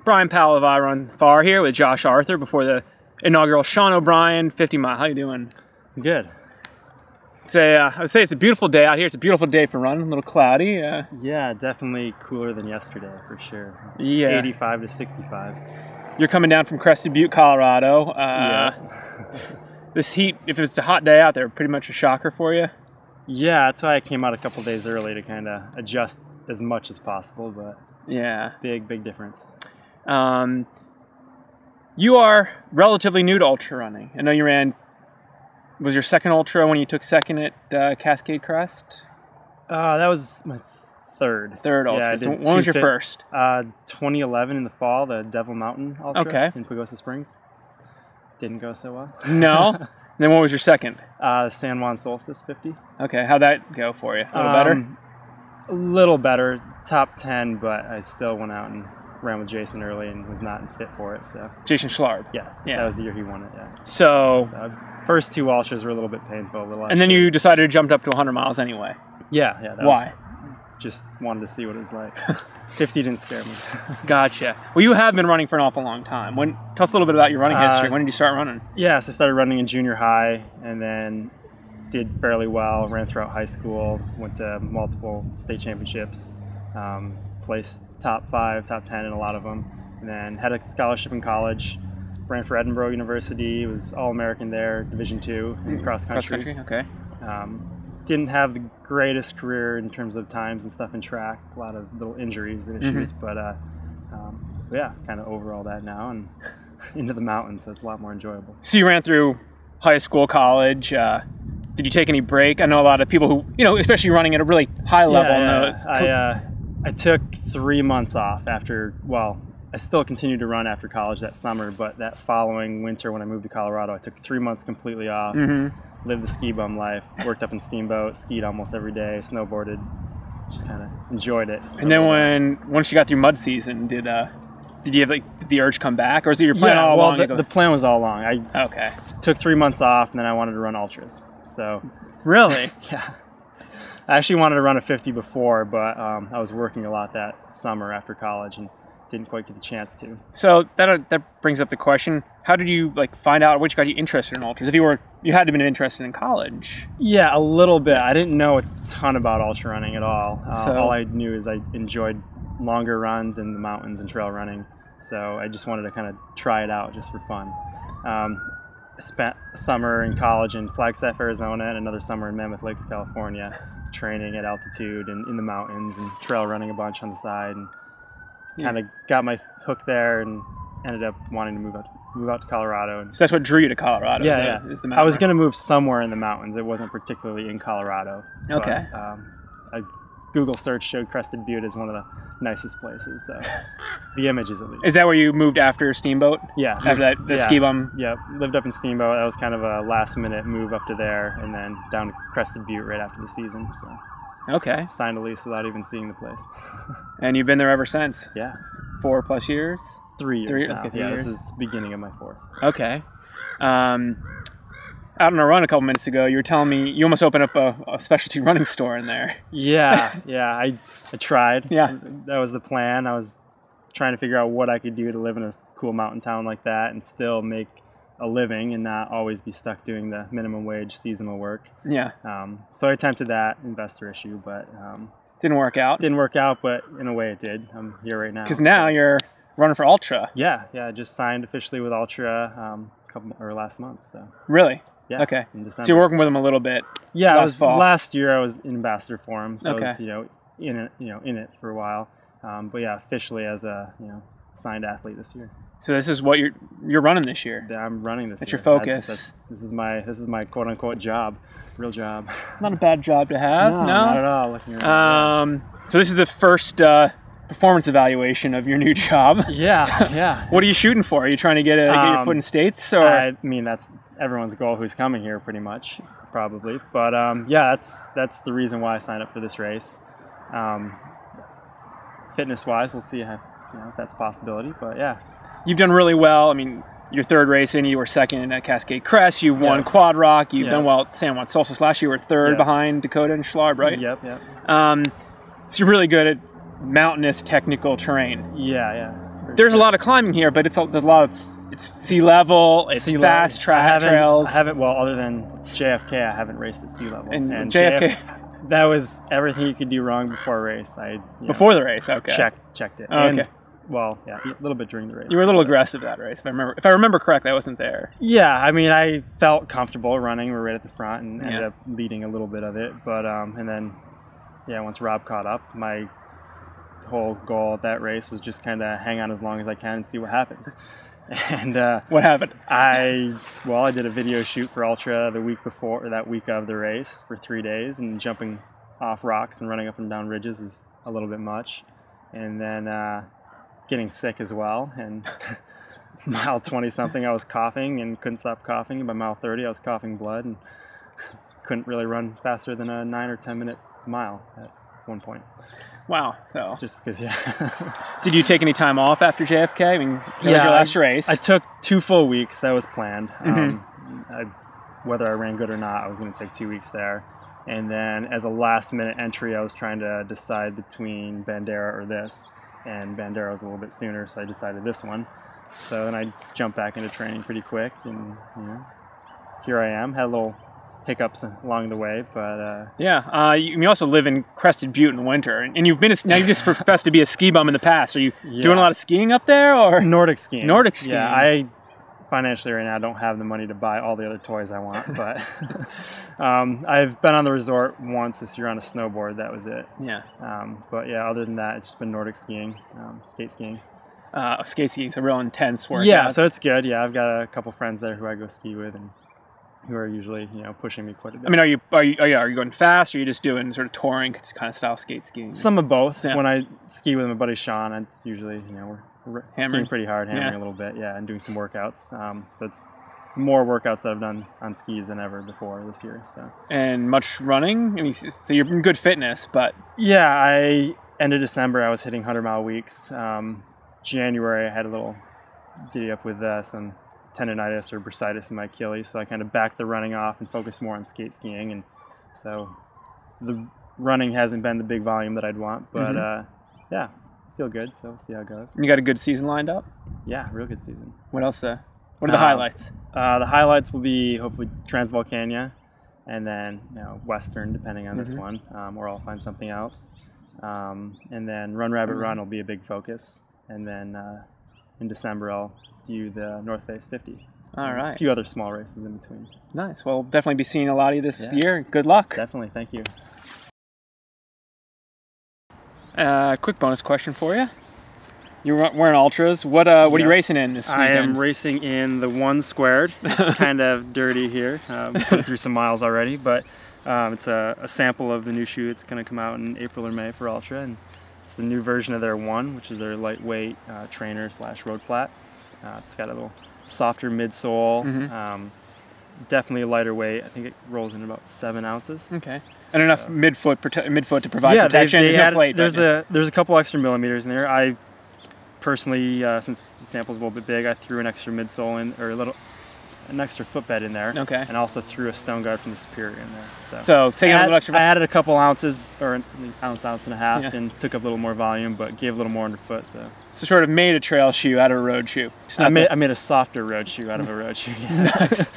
Brian Powell of I Run Far here with Josh Arthur before the inaugural Sean O'Brien 50 mile. How you doing? Good. I would say it's a beautiful day out here. It's a beautiful day for running. A little cloudy. Yeah, definitely cooler than yesterday for sure. Yeah. 85 to 65. You're coming down from Crested Butte, Colorado. Yeah. This heat, if it's a hot day out there, pretty much a shocker for you. Yeah, that's why I came out a couple days early to kind of adjust as much as possible, but yeah, big difference. You are relatively new to ultra running. I know you ran, was your second ultra when you took second at Cascade Crest? That was my third. Third ultra. Yeah, so when was your first? 2011 in the fall, the Devil Mountain Ultra in Pagosa Springs. Didn't go so well. No? Then what was your second? San Juan Solstice 50. Okay, how'd that go for you? A little better? A little better. Top 10, but I still went out and ran with Jason early and was not fit for it. So Jason Schlarb. Yeah, that was the year he won it. Yeah. So first two ultras were a little bit painful. And then you decided to jump up to 100 miles anyway. Yeah. Why? Just wanted to see what it was like. 50 didn't scare me. Gotcha. Well, you have been running for an awful long time. Tell us a little bit about your running history. When did you start running? Yeah, so I started running in junior high and then did fairly well. Ran throughout high school, went to multiple state championships, placed top 5, top 10 in a lot of them, and then had a scholarship in college. Ran for Edinburgh University, was All-American there, Division II in cross country. Cross country, okay. Didn't have the greatest career in terms of times and stuff in track, a lot of little injuries and issues, but yeah, kind of over all that now and into the mountains, so it's a lot more enjoyable. So you ran through high school, college. Did you take any break? I know a lot of people who, especially running at a really high level. Yeah. I took 3 months off after, I still continued to run after college that summer, but that following winter when I moved to Colorado, I took 3 months completely off. Lived the ski bum life, worked up in Steamboat, skied almost every day, snowboarded, just kind of enjoyed it. And then once you got through mud season, did you have the urge come back, or was it your plan all along? The plan was all along. I took 3 months off, and then I wanted to run ultras. So really, yeah. I actually wanted to run a 50 before, but I was working a lot that summer after college and didn't quite get the chance to. So that brings up the question: how did you find out which got you interested in ultras? If you had to have been interested in college. Yeah, a little bit. I didn't know a ton about ultra running at all. All I knew is I enjoyed longer runs in the mountains and trail running. So I just wanted to kind of try it out just for fun. I spent a summer in college in Flagstaff, Arizona, and another summer in Mammoth Lakes, California, training at altitude and in the mountains and trail running a bunch on the side, and kind of got my hook there and ended up wanting to move out to Colorado. And so that's what drew you to Colorado? Yeah. I was going to move somewhere in the mountains. It wasn't particularly in Colorado. Okay. But, Google search showed Crested Butte as one of the nicest places, so the images at least. Is that where you moved after Steamboat? Yeah. After that ski bum? Yeah, lived up in Steamboat. That was kind of a last minute move up to there, and then down to Crested Butte right after the season. So okay. Signed a lease without even seeing the place. And you've been there ever since? Yeah. 4+ years? 3 years now. Okay, 3 years. This is the beginning of my 4th. Okay. Out on a run a couple minutes ago, you were telling me you almost opened up a specialty running store in there. Yeah, I tried. Yeah. That was the plan. I was trying to figure out what I could do to live in a cool mountain town like that and still make a living and not always be stuck doing the minimum wage seasonal work. Yeah. So I attempted that investor issue, but didn't work out. Didn't work out, but in a way it did. I'm here right now. Because now you're running for Ultra. Yeah. I just signed officially with Ultra last month. So. Really? Yeah. Okay. In December. So you're working with them a little bit. Yeah. Last year I was an ambassador for them, so okay. I was in it for a while. But yeah, officially as a signed athlete this year. So this is what you're running this year. Yeah, I'm running this year. That's your focus. This is my quote unquote job, real job. Not a bad job to have. No, not at all. Looking around. So this is the first performance evaluation of your new job. Yeah. What are you shooting for? Are you trying to get your foot in States? Or I mean, that's everyone's goal who's coming here, pretty much, probably. But yeah, that's the reason why I signed up for this race. Fitness-wise, we'll see if that's a possibility. But yeah, you've done really well. I mean, your third race in, you were second at Cascade Crest. You've won Quad Rock. You've done well at San Juan Solstice last year. You were third behind Dakota and Schlarb, right? Yep. So you're really good at mountainous technical terrain. Yeah. There's a lot of climbing here, but there's a lot of it's sea level. It's fast trails. I haven't. Well, other than JFK, I haven't raced at sea level. And JFK. That was everything you could do wrong before a race. Before the race, okay. Checked it. Oh, okay. Well, yeah, a little bit during the race. You were a little aggressive that race, if I remember correctly. I wasn't there. Yeah, I mean, I felt comfortable running. We were right at the front and ended up leading a little bit of it. But and then, once Rob caught up, my whole goal at that race was just kind of hang on as long as I can and see what happens. And what happened? I did a video shoot for Ultra the week before, or that week of the race, for 3 days, and jumping off rocks and running up and down ridges was a little bit much. And then getting sick as well, and mile 20 something I was coughing and couldn't stop coughing, and by mile 30 I was coughing blood and couldn't really run faster than a 9 or 10 minute mile at one point. Wow. So just because Did you take any time off after JFK? I mean, that was your last race. I took 2 full weeks. That was planned. Whether I ran good or not, I was going to take 2 weeks there. And then as a last minute entry, I was trying to decide between Bandera or this. And Bandera was a little bit sooner, so I decided this one. So then I jumped back into training pretty quick, and here I am. Had a little hiccups along the way, but you also live in Crested Butte in the winter, and you've just professed to be a ski bum in the past. Are you doing a lot of skiing up there, or Nordic skiing? Nordic skiing. Yeah, I financially right now don't have the money to buy all the other toys I want, but I've been on the resort once this year on a snowboard. That was it. Yeah. But other than that, it's just been Nordic skiing, skate skiing. Skate skiing is a real intense workout. Yeah, so it's good. Yeah, I've got a couple friends there who I go ski with, and who are usually pushing me quite a bit. I mean, are you going fast, or are you just doing sort of touring kind of style skate skiing? Some of both. Yeah. When I ski with my buddy Sean, it's usually we're skiing pretty hard, hammering a little bit, and doing some workouts. So it's more workouts that I've done on skis than ever before this year. So. And much running? I mean, so you're in good fitness, but end of December I was hitting 100-mile weeks. January I had a little giddy up with some tendonitis or bursitis in my Achilles, so I kind of backed the running off and focused more on skate skiing, and so the running hasn't been the big volume that I'd want, but feel good, so we'll see how it goes. And you got a good season lined up? Yeah, real good season. What else? What are the highlights? The highlights will be hopefully Transvolcania, and then Western, depending on this one, or I'll find something else. And then Run Rabbit Run will be a big focus, and then in December I'll do the North Face 50. All right. A few other small races in between. Nice. Well, definitely be seeing a lot of you this year. Good luck. Definitely. Thank you. Quick bonus question for you. You're wearing ultras. What are you racing in this weekend? I am racing in the 1 squared. It's kind of dirty here. Put through some miles already, but it's a sample of the new shoe. It's going to come out in April or May for Ultra, and it's the new version of their 1, which is their lightweight trainer / road flat. It's got a little softer midsole, definitely a lighter weight. I think it rolls in about 7 ounces. Okay. And enough midfoot to provide protection. There's a couple extra millimeters in there. I personally, since the sample's a little bit big, I threw an extra midsole in, or an extra footbed in there. Okay. And also threw a stone guard from the Superior in there. So taking a little extra. I added a couple ounces, or an ounce and a half, and took up a little more volume, but gave a little more underfoot. So sort of made a trail shoe out of a road shoe. I made a softer road shoe out of a road shoe. Yeah. Nice.